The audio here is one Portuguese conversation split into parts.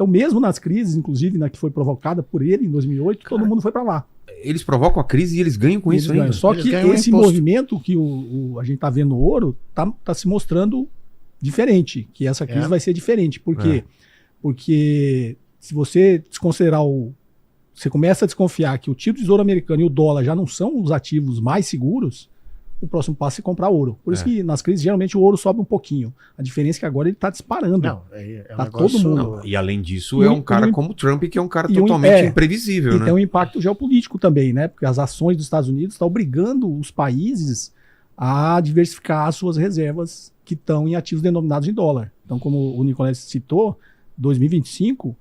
Então, mesmo nas crises, inclusive na que foi provocada por ele em 2008, todo mundo foi para lá. Eles provocam a crise e eles ganham com isso ainda. Só Eles que ganham esse imposto. movimento que a gente está vendo no ouro tá se mostrando diferente, que essa crise vai ser diferente. Por quê? Porque se você desconsiderar você começa a desconfiar que o título de tesouro americano e o dólar já não são os ativos mais seguros, o próximo passo é comprar ouro. Por isso que nas crises, geralmente, o ouro sobe um pouquinho. A diferença é que agora ele está disparando. Não, um Tá negócio... todo mundo. Não, e além disso, é um cara como o Trump, que é um cara totalmente imprevisível, E né? tem um impacto geopolítico também, né? Porque as ações dos Estados Unidos estão obrigando os países a diversificar as suas reservas que estão em ativos denominados em dólar. Então, como o Nicolas citou, 2025,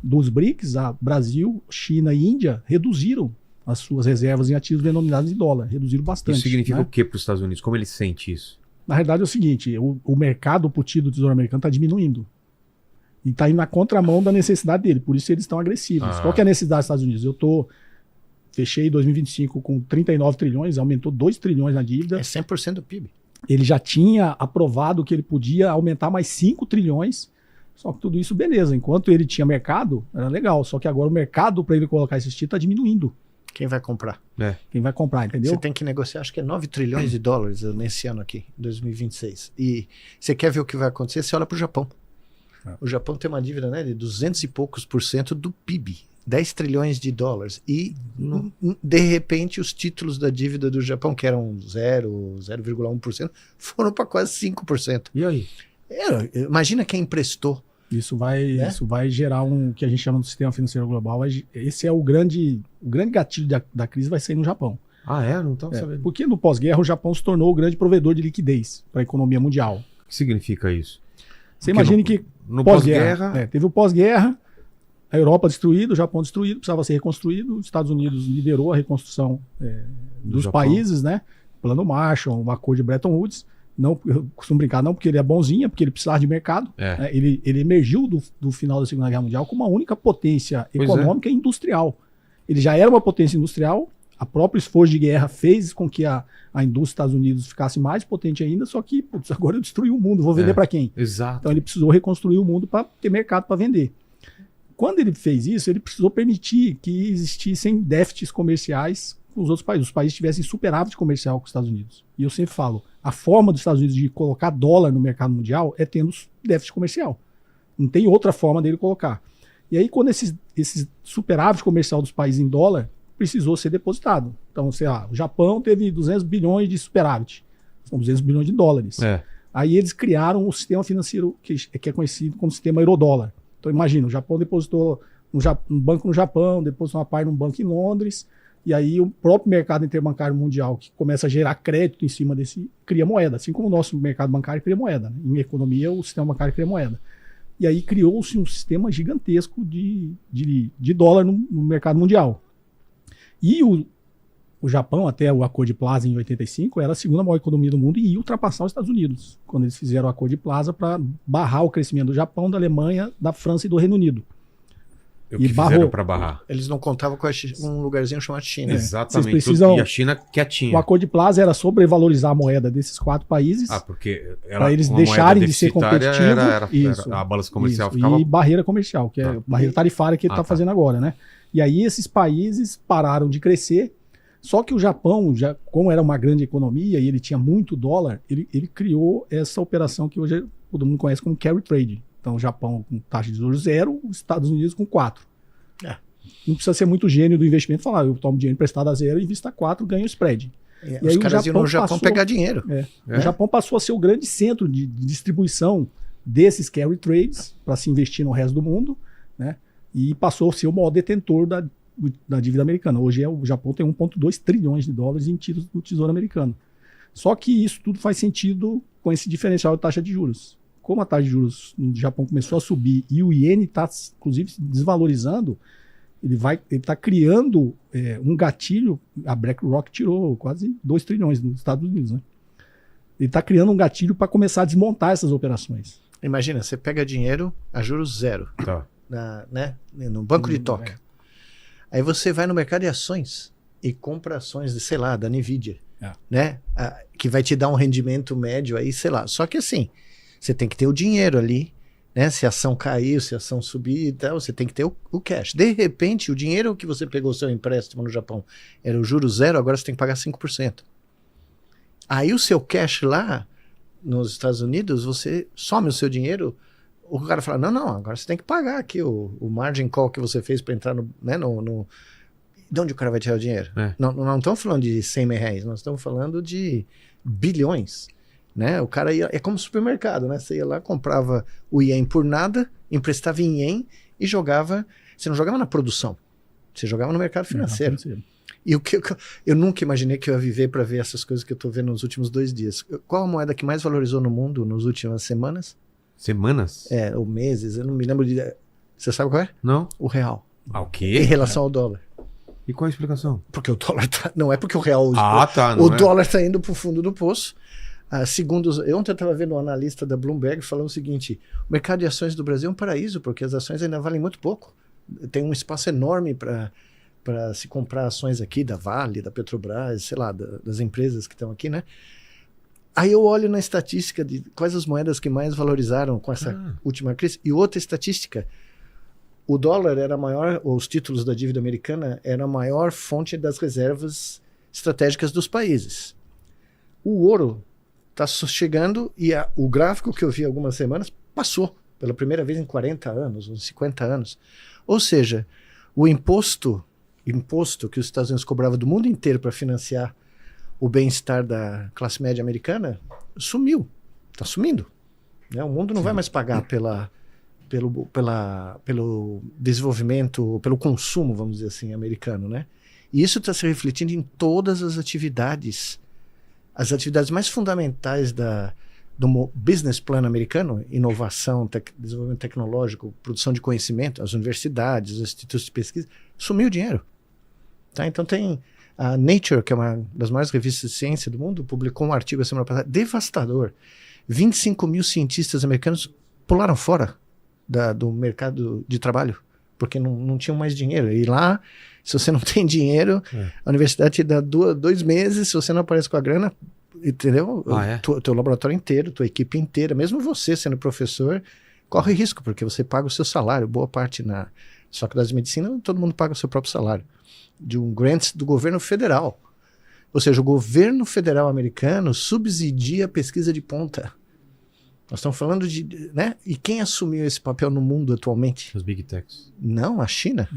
dos BRICS, Brasil, China e Índia reduziram as suas reservas em ativos denominados em dólar. Reduziram bastante. Isso significa né? o que para os Estados Unidos? Como ele sente isso? Na realidade é o seguinte, o mercado por título do Tesouro Americano está diminuindo. E está indo na contramão da necessidade dele. Por isso eles estão agressivos. Qual que é a necessidade dos Estados Unidos? Fechei 2025 com 39 trilhões, aumentou 2 trilhões na dívida. É 100% do PIB. Ele já tinha aprovado que ele podia aumentar mais 5 trilhões. Só que tudo isso, beleza. Enquanto ele tinha mercado, era legal. Só que agora o mercado para ele colocar esse título está diminuindo. Quem vai comprar? Quem vai comprar, entendeu? Você tem que negociar, acho que é 9 trilhões de dólares nesse ano aqui, 2026. E você quer ver o que vai acontecer? Você olha para o Japão. O Japão tem uma dívida, né, de 200 e poucos % do PIB. 10 trilhões de dólares. E, de repente, os títulos da dívida do Japão, que eram 0,1%, foram para quase 5%. E aí? Imagina quem emprestou. Isso vai gerar um que a gente chama de sistema financeiro global. Esse é o grande gatilho da crise, vai sair no Japão. Ah, é? Não estava sabendo. Porque no pós-guerra o Japão se tornou o grande provedor de liquidez para a economia mundial. O que significa isso? Você imagina que no pós-guerra... teve o pós-guerra, a Europa destruída, o Japão destruído, precisava ser reconstruído. Os Estados Unidos liderou a reconstrução dos países, né? Plano Marshall, o acordo de Bretton Woods. Não, eu costumo brincar, não porque ele é bonzinho, é porque ele precisava de mercado. Né? Ele emergiu do final da Segunda Guerra Mundial como uma única potência econômica e industrial. Ele já era uma potência industrial, a próprio esforço de guerra fez com que a indústria dos Estados Unidos ficasse mais potente ainda, só que agora eu destruí o mundo, vou vender para quem? Exato. Então ele precisou reconstruir o mundo para ter mercado para vender. Quando ele fez isso, ele precisou permitir que existissem déficits comerciais com os outros países. Os países tivessem superávit comercial com os Estados Unidos. E eu sempre falo, a forma dos Estados Unidos de colocar dólar no mercado mundial é tendo déficit comercial. Não tem outra forma dele colocar. E aí, quando esse superávit comercial dos países em dólar precisou ser depositado. Então, sei lá, o Japão teve 200 bilhões de superávit. São 200 bilhões de dólares. Aí eles criaram um sistema financeiro que é conhecido como sistema eurodólar. Então, imagina, o Japão depositou um banco no Japão, depositou uma parte num banco em Londres, e aí o próprio mercado interbancário mundial, que começa a gerar crédito em cima desse, cria moeda. Assim como o nosso mercado bancário cria moeda. Né? Em economia, o sistema bancário cria moeda. E aí criou-se um sistema gigantesco de dólar no mercado mundial. E o Japão, até o Acordo de Plaza em 85, era a segunda maior economia do mundo e ia ultrapassar os Estados Unidos, quando eles fizeram o Acordo de Plaza para barrar o crescimento do Japão, da Alemanha, da França e do Reino Unido. O que fizeram para barrar? Eles não contavam com um lugarzinho chamado China. Exatamente. E a China quietinha. O Acordo de Plaza era sobrevalorizar a moeda desses 4 países. Porque para eles deixarem de ser competitivos. Isso, a balança comercial ficava... E barreira comercial, que é a barreira tarifária que ele está fazendo agora, né? E aí esses países pararam de crescer. Só que o Japão, como era uma grande economia e ele tinha muito dólar, ele criou essa operação que hoje todo mundo conhece como carry trade. Então, o Japão com taxa de juros 0, os Estados Unidos com 4. Não precisa ser muito gênio do investimento e falar, eu tomo dinheiro emprestado a 0 e invisto a 4, ganho o spread. E os caras iam no Japão pegar dinheiro. O Japão passou a ser o grande centro de distribuição desses carry trades para se investir no resto do mundo, né? E passou a ser o maior detentor da dívida americana. Hoje o Japão tem 1,2 trilhões de dólares em títulos do Tesouro Americano. Só que isso tudo faz sentido com esse diferencial de taxa de juros. Como a taxa de juros no Japão começou a subir e o iene está, inclusive, se desvalorizando, ele está criando um gatilho. A BlackRock tirou quase 2 trilhões dos Estados Unidos. Né? Ele está criando um gatilho para começar a desmontar essas operações. Imagina, você pega dinheiro a juros 0 no Banco de Tóquio. Aí você vai no mercado de ações e compra ações, sei lá, da Nvidia, né? Que vai te dar um rendimento médio aí, sei lá. Só que assim, você tem que ter o dinheiro ali, né? Se a ação caiu, se a ação subir e tal, você tem que ter o cash. De repente, o dinheiro que você pegou o seu empréstimo no Japão era o juro zero, agora você tem que pagar 5%. Aí o seu cash lá, nos Estados Unidos, você some o seu dinheiro, o cara fala, não, agora você tem que pagar aqui o margin call que você fez para entrar no... De onde o cara vai tirar o dinheiro? Não estamos falando de 100 mil reais, nós estamos falando de bilhões. Né? O cara ia, é como supermercado, né? Você ia lá, comprava o ien por nada, emprestava em ien e jogava. Você não jogava na produção, você jogava no mercado financeiro. E o que eu nunca imaginei que eu ia viver para ver essas coisas que eu estou vendo nos últimos 2 dias. Qual a moeda que mais valorizou no mundo nas últimas semanas? Semanas? Ou meses, eu não me lembro de. Você sabe qual é? Não. O real. Ah, o quê? Em relação ao dólar. E qual a explicação? Porque o dólar tá. Não é porque o real. O dólar está indo para o fundo do poço. Segundo ontem eu estava vendo um analista da Bloomberg falando o seguinte: o mercado de ações do Brasil é um paraíso, porque as ações ainda valem muito pouco. Tem um espaço enorme para se comprar ações aqui da Vale, da Petrobras, sei lá, das empresas que estão aqui, né? Aí eu olho na estatística de quais as moedas que mais valorizaram com essa última crise. E outra estatística, o dólar era a maior, os títulos da dívida americana era a maior fonte das reservas estratégicas dos países. O ouro está chegando e o gráfico que eu vi há algumas semanas passou pela primeira vez em 40 anos, uns 50 anos. Ou seja, o imposto que os Estados Unidos cobravam do mundo inteiro para financiar o bem-estar da classe média americana sumiu, está sumindo. Né? O mundo não vai mais pagar pelo desenvolvimento, pelo consumo, vamos dizer assim, americano. Né? E isso está se refletindo em todas as atividades. As atividades mais fundamentais do business plan americano, inovação, desenvolvimento tecnológico, produção de conhecimento, as universidades, os institutos de pesquisa, sumiu o dinheiro. Tá? Então tem a Nature, que é uma das maiores revistas de ciência do mundo, publicou um artigo a semana passada, devastador. 25 mil cientistas americanos pularam fora do mercado de trabalho, porque não tinham mais dinheiro. E lá, se você não tem dinheiro, a universidade te dá 2 meses, se você não aparece com a grana, entendeu? Teu laboratório inteiro, tua equipe inteira, mesmo você sendo professor, corre risco, porque você paga o seu salário, boa parte na faculdade de medicina, todo mundo paga o seu próprio salário, de um grant do governo federal. Ou seja, o governo federal americano subsidia a pesquisa de ponta. Nós estamos falando de... Né? E quem assumiu esse papel no mundo atualmente? Os Big Techs. Não, a China.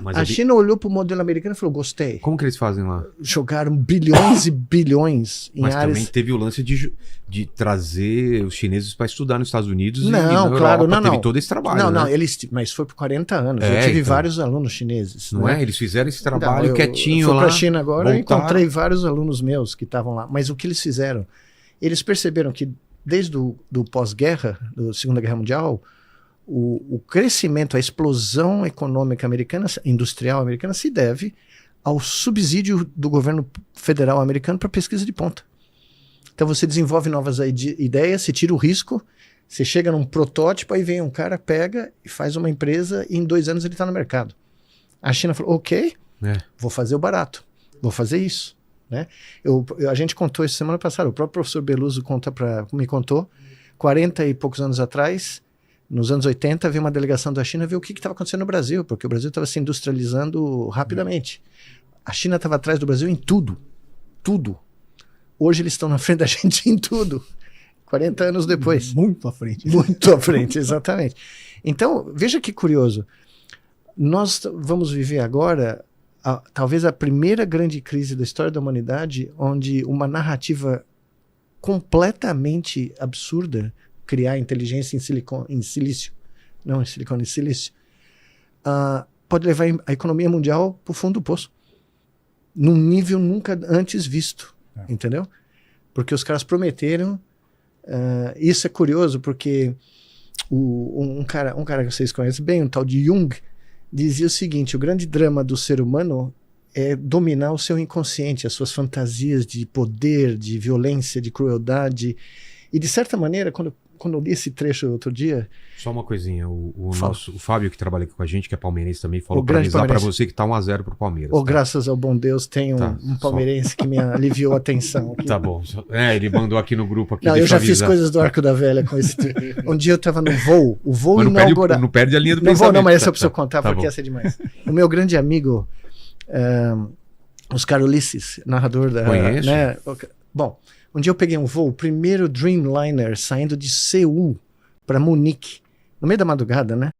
Mas a China olhou para o modelo americano e falou, gostei. Como que eles fazem lá? Jogaram bilhões e bilhões em áreas... Mas também teve o lance de trazer os chineses para estudar nos Estados Unidos não, e na Europa. Claro, não, teve todo esse trabalho, Não, mas foi por 40 anos. Eu tive vários alunos chineses. Não é? Eles fizeram esse trabalho quietinho lá. Eu fui para a China agora e encontrei vários alunos meus que estavam lá. Mas o que eles fizeram? Eles perceberam que desde do pós-guerra, da Segunda Guerra Mundial, o crescimento, a explosão econômica americana, industrial americana, se deve ao subsídio do governo federal americano para pesquisa de ponta. Então você desenvolve novas ideias, você tira o risco, você chega num protótipo, aí vem um cara, pega e faz uma empresa e em 2 anos ele está no mercado. A China falou, ok, vou fazer o barato, vou fazer isso. Né? A gente contou isso semana passada, o próprio professor Beluso me contou, 40 e poucos anos atrás, nos anos 80, veio uma delegação da China ver o que estava acontecendo no Brasil, porque o Brasil estava se industrializando rapidamente. A China estava atrás do Brasil em tudo. Hoje eles estão na frente da gente em tudo. 40 anos depois. Muito à frente. Muito à frente, exatamente. Então, veja que curioso. Nós vamos viver agora talvez a primeira grande crise da história da humanidade, onde uma narrativa completamente absurda, criar inteligência em silício, pode levar a economia mundial para o fundo do poço, num nível nunca antes visto, entendeu? Porque os caras prometeram, isso é curioso, porque um cara que vocês conhecem bem, um tal de Jung, dizia o seguinte: o grande drama do ser humano é dominar o seu inconsciente, as suas fantasias de poder, de violência, de crueldade. E de certa maneira, quando quando eu li esse trecho outro dia... Só uma coisinha, o Fala. Fábio que trabalha aqui com a gente, que é palmeirense também, falou O pra grande avisar pra palmeirense. você que tá 1-0 pro Palmeiras. Oh, tá? graças ao bom Deus, tem Tá, um palmeirense que me aliviou a tensão aqui. Tá bom. Ele mandou aqui no grupo aqui. Não, eu deixa já fiz avisar. coisas do Arco da Velha com esse... Um dia eu tava no voo, o voo Mas inaugural... não perde a linha do Não vou, pensamento. não, mas essa Tá, eu preciso tá, contar tá porque bom. essa é demais. O meu grande amigo, Oscar Ulisses, narrador da... Conheço. Né? Bom, um dia eu peguei um voo, o primeiro Dreamliner saindo de Seul para Munique, no meio da madrugada, né?